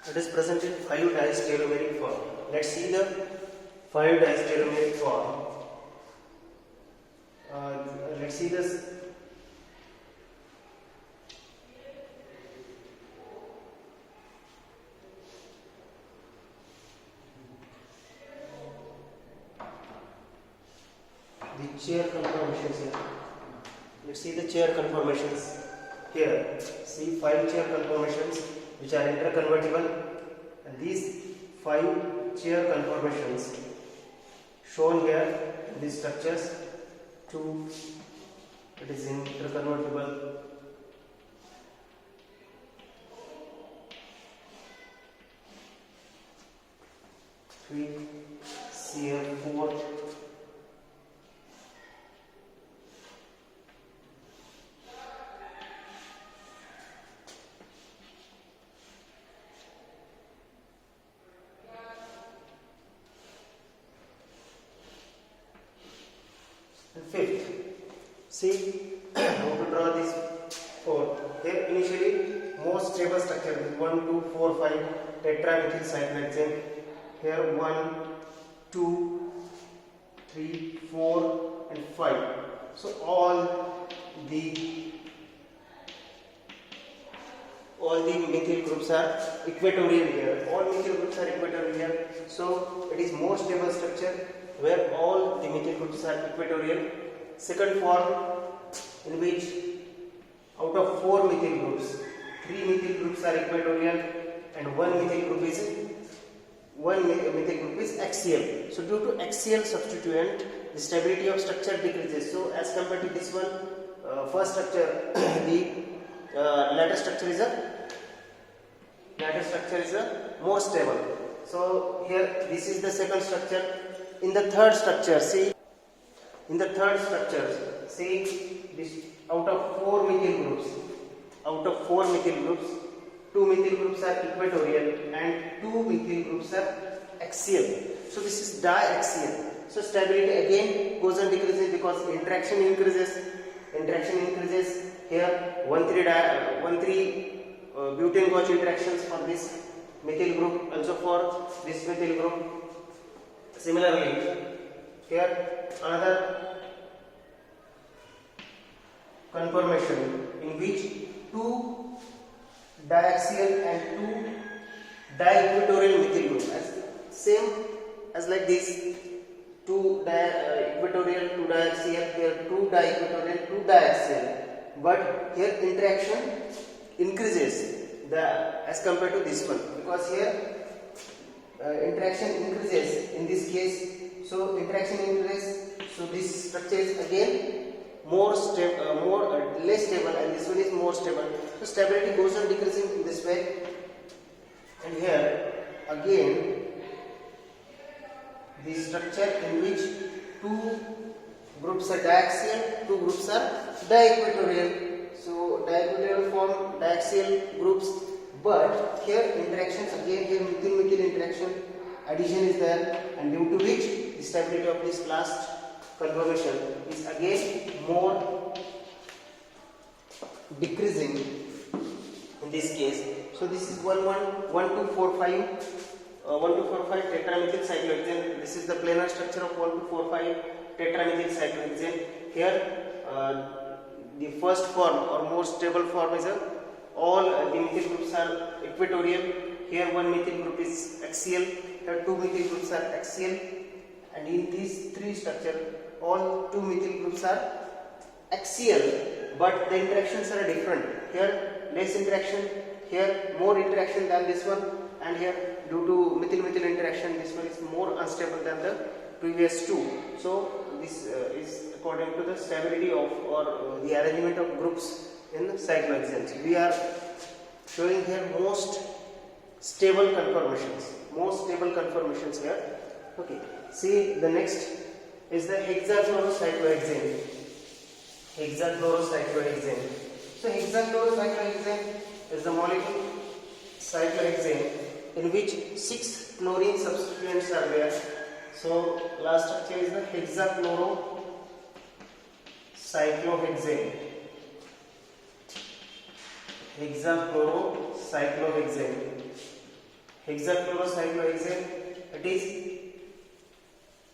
It is present in 5-diastereomeric form. Let's see the 5-diastereomeric form. Let's see this. The chair conformations here. Let's see the chair conformations here. See 5 chair conformations which are interconvertible, and these 5 chair conformations shown here in these structures. 2, it is interconvertible. 3, CF4. 5th, see how to draw this 4. Here initially most stable structure is 1, 2, 4, 5 tetramethyl cyclohexane. Here 1, 2, 3, 4 and 5. So all the methyl groups are equatorial here. All methyl groups are equatorial here. So it is more stable structure where all the methyl groups are equatorial. Second form, in which out of 4 methyl groups, 3 methyl groups are equatorial and one methyl group is axial. So due to axial substituent, the stability of structure decreases. So as compared to this one, first structure, the latter structure is a more stable. So here this is the second structure. In the third structure, see this out of 4 methyl groups, 2 methyl groups are equatorial and 2 methyl groups are axial. So this is diaxial. So stability again goes on decreasing because interaction increases. Here 1,3 butane gauge interactions for this methyl group, also for this methyl group. Similarly, here another conformation in which 2 diaxial and 2 diequatorial methyl group, same as like this, 2 equatorial, 2 diaxial, here 2 diequatorial, 2 diaxial, but here interaction increases as compared to this one, because here interaction increases in this case. So interaction increases, so this structure is again less stable, and this one is more stable. So stability goes on decreasing in this way. And here again the structure in which 2 groups are diaxial, 2 groups are diequatorial. So diequatorial form diaxial groups, but here interactions again, here methyl interaction, addition is there, and due to which the stability of this last conformation is again more decreasing in this case. So this is 1,2,4,5 tetramethyl cyclohexane. This is the planar structure of 1,2,4,5 tetramethyl cyclohexane. Here the first form or more stable form is all the methyl groups are equatorial. Here one methyl group is axial, here 2 methyl groups are axial, and in these 3 structures all 2 methyl groups are axial, but the interactions are different. Here less interaction, here more interaction than this one, and here due to methyl interaction this one is more unstable than the previous 2. So this is according to the stability of or the arrangement of groups in cyclohexanes. We are showing here most stable conformations here. Okay, see the next is the hexafluorocyclohexane. So hexafluorocyclohexane is the molecule cyclohexane in which 6 chlorine substituents are there. So last structure is the hexafluorocyclohexane. hexachlorocyclohexane. It is,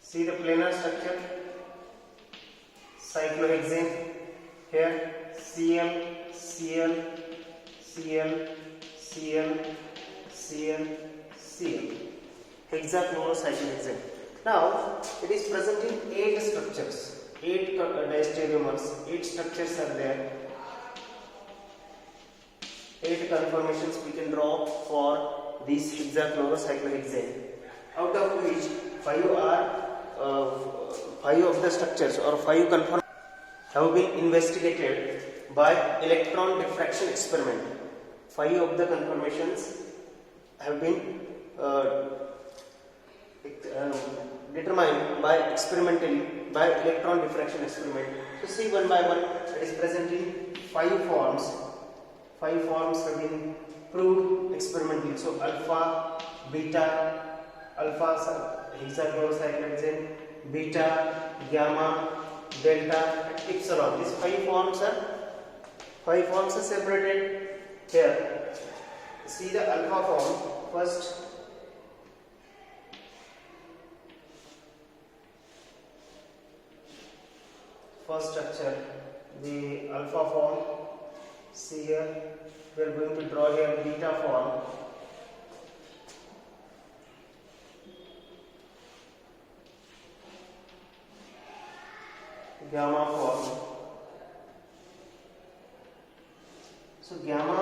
see the planar structure, cyclohexane. Here Cl, Cl, Cl, Cl, Cl, Cl. Hexachlorocyclohexane. Now it is present in 8 structures, 8 diastereomers, 8 structures are there. 8 conformations we can draw for this hexachlorocyclohexane, out of which 5 of the structures or 5 conformations have been investigated by electron diffraction experiment. 5 of the conformations have been determined by experimentally by electron diffraction experiment. So see one by one, it is present in 5 forms. 5 forms have been proved experimentally. So alpha, beta, alpha hexachlorocyclohexane, beta, gamma, delta, and epsilon. These 5 forms are separated here. See the alpha form first. First structure, the alpha form. See here, we are going to draw here beta form. Gamma form. So gamma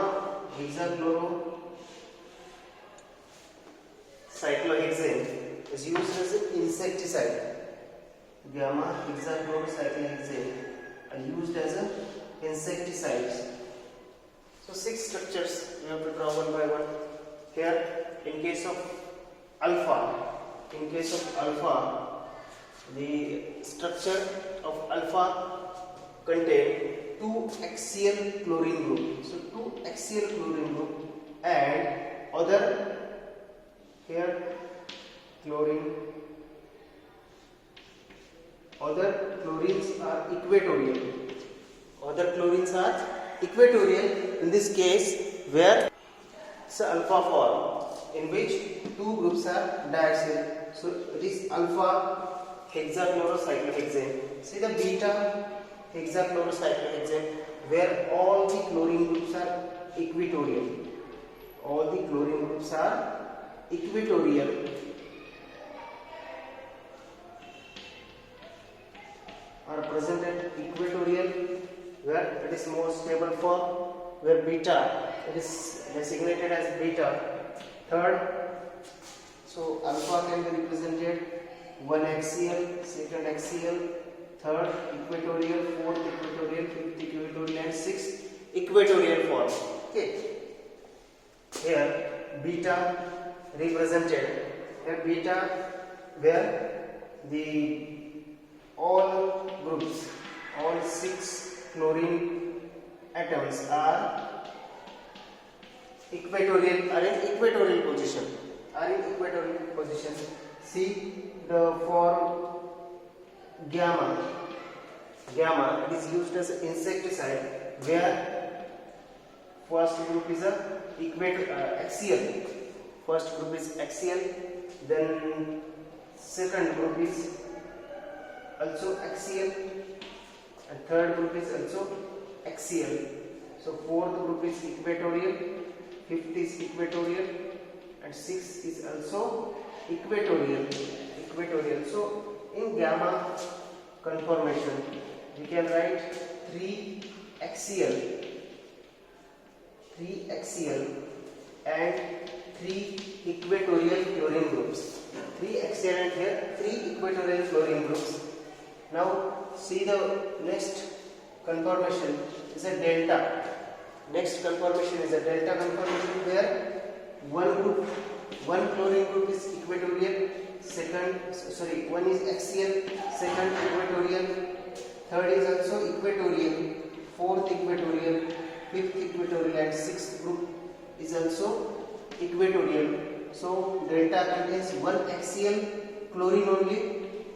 hexachlorocyclohexane is used as an insecticide. Gamma hexachlorocyclohexane are used as an insecticides. So 6 structures we have to draw one by one. Here, in case of alpha, the structure of alpha contain 2 axial chlorine group. So 2 axial chlorine group and other here chlorine. Other chlorines are equatorial. In this case, where it's alpha form in which 2 groups are diaxial. So it is alpha hexachlorocyclohexane. See the beta hexachlorocyclohexane, where all the chlorine groups are equatorial. Are present at equatorial, where it is more stable form, where beta, it is designated as beta. Third, so alpha can be represented 1 axial, 2nd axial, 3rd equatorial, 4th equatorial, 5th equatorial, and 6th equatorial form. Okay. Here beta represented. Here beta, where the all 6 chlorine atoms are in equatorial position. See the form gamma. It is used as an insecticide, where first group is axial. Then second group is also axial, and third group is also axial. So fourth group is equatorial, fifth is equatorial, and sixth is also equatorial. So in gamma conformation we can write 3 axial and 3 equatorial chlorine groups. 3 axial and here 3 equatorial chlorine groups. Now see the next conformation is a delta. Conformation where one chlorine group is equatorial, one is axial, second equatorial, third is also equatorial, fourth equatorial, fifth equatorial, and sixth group is also equatorial. So delta contains 1 axial chlorine only,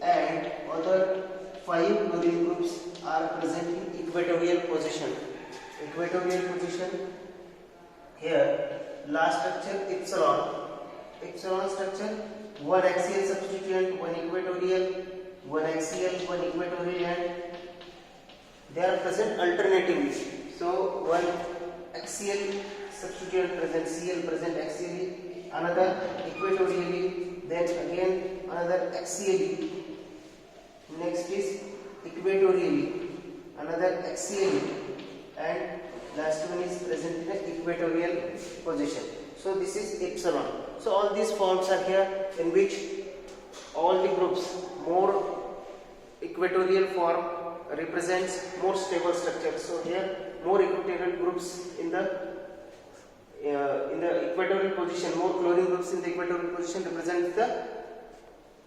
and other 5 chlorine groups are present in equatorial position. Here last structure epsilon structure, one axial substituent, one equatorial, one axial, one equatorial, and they are present alternatively. So one axial substituent present Cl present axially, another equatorially, then again another axially, next is equatorially, another axially, and last one is present in the equatorial position. So this is epsilon. So all these forms are here, in which all the groups, more equatorial form represents more stable structure. So here more equatorial groups in the equatorial position, more chlorine groups in the equatorial position represents the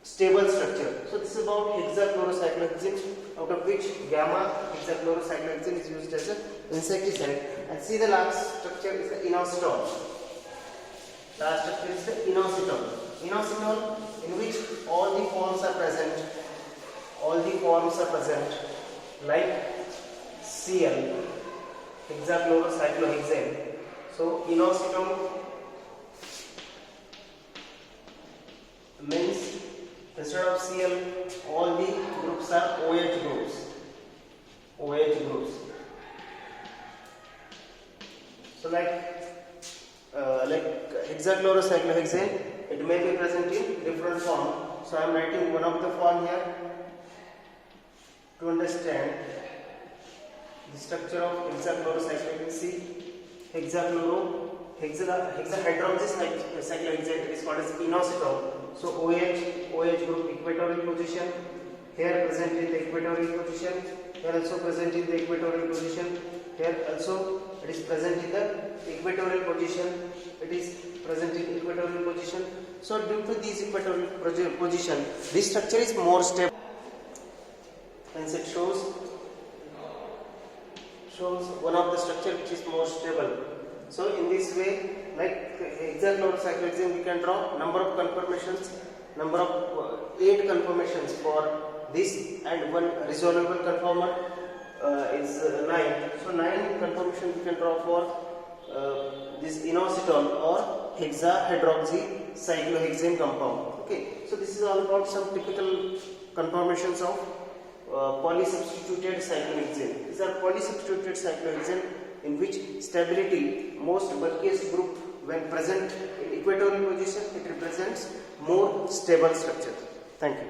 stable structure. So this is about hexachlorocyclohexene, out of which gamma hexachlorocyclohexene is used as an insecticide. And see, the last structure is the inositol. Last structure is the inositol. Inositol, in which all the forms are present. All the forms are present, like Cl, hexachlorocyclohexane. So inositol means instead of Cl, all the groups are OH groups. OH groups. So like hexachlorocyclohexane, it may be present in different form. So I am writing one of the form here to understand the structure of hexachlorocyclohexane. See, hexahydroxy cyclohexane, it is called as inositol. So OH group equatorial position, here present in the equatorial position, here also present in the equatorial position, here also it is present in the equatorial position, it is present in equatorial position. So due to these equatorial position, this structure is more stable. Hence it shows one of the structure which is more stable. So in this way, like hexachlorocyclohexane, we can draw number of conformations, number of 8 conformations for this, and one resolvable conformer is 9. So 9 conformations we can draw for this inositol or hexahydroxy cyclohexane compound. Okay, so this is all about some typical conformations of polysubstituted cyclohexane. These are polysubstituted cyclohexane in which stability, most bulkiest group when present in equatorial position, it represents more stable structure. Thank you.